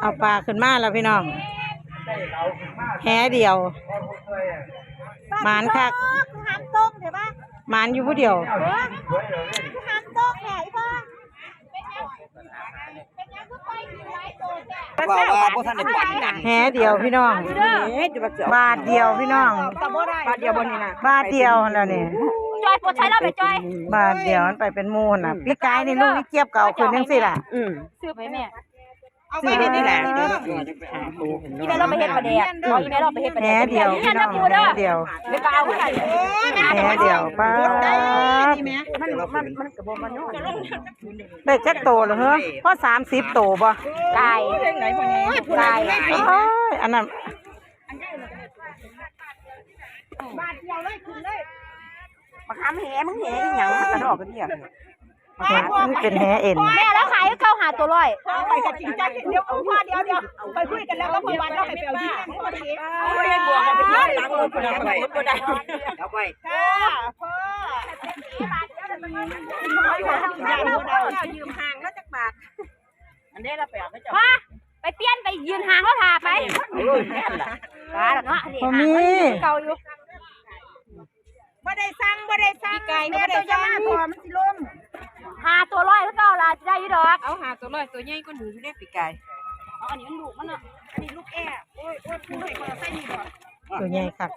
เอาปลาขึ้นมาแล้วพี่น้องแหเดียวหมานคัก คือหันตรงเดี๋ยวป่ะ หมานอยู่ผู้เดียว คือหันตรงแหอีพ่อเป็นยังคือไปหลายตัวจ้ะ ว่าพวกท่านได้ปั่นกัน แหเดียวพี่น้อง บาทเดียวพี่น้อง บาทเดียวบนนี้นะ บาทเดียวแล้วนี่ จอยปวดใช้เราไปจอย บาทเดียวมันไปเป็นมูลน่ะพี่กายนี่ลูกพี่เจี๊ยบเก่าคืนจังซี่ล่ะ ซื้อไปแม่ เอาไปนี่แหละ อีแม่เราไปเฮ็ดประเดี๋ยวอีแม่เราไปเฮ็ดประ แห เดี๋ยว เดียวพี่น้องแหเดียว ไม่ก็เอาไป แหเดียวป้าดได้จักโตเหรอเฮ้อพอ30 โตบ่ ไก่ไก่ โอ้ยอันนั้น มาค้ำแหมึงแหอีหยังมันกระดอกกันเนี่ย มันเป็นแหเอ็น แม่แล้วขายเข้าหาตัวร้อย ไปกับจริงจังเดี๋ยวพ่อเดี๋ยวไปคุยกันแล้วก็พอวันเราให้ไปเอาที่นั่นพอดี ไม่ได้บวกกันไปที่หลังรถคนละไปคนละเอาไป ค่ะพ่อยืมห่างแล้วจักบาทอันนี้เราไปเอาไม่จบ ว่าไปเปลี่ยนไปยืนห่างเขาทาไป แม่นล่ะ ป้าแล้วเนาะนี่ บ่ ห่าง มี เก่าอยู่ บ่ได้สั่งแม่ตัวจะมาพอมันสิล่ม หาตัวร้อยแล้วก็เอาลาจะได้ยี่ดอก เอาหาตัวลอยตัวใหญ่ก็หนูอยู่ได้ปีกไก่ เอาอันนี้มันดุมันเนาะ อันนี้ลูกแอ้โอ้ยคุณให้คนใส่นี่บ่ ตัวใหญ่คัก